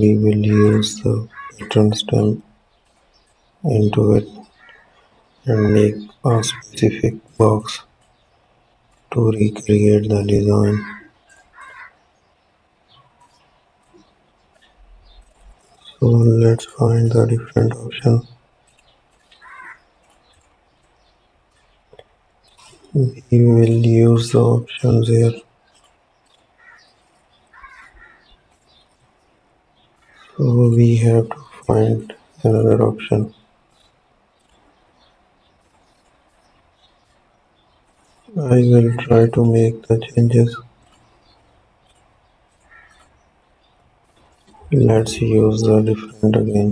we will use the pattern stamp into it and make a specific box to recreate the design. So let's find the different option. We will use the options here. So we have to find another option. I will try to make the changes. Let's use the different again.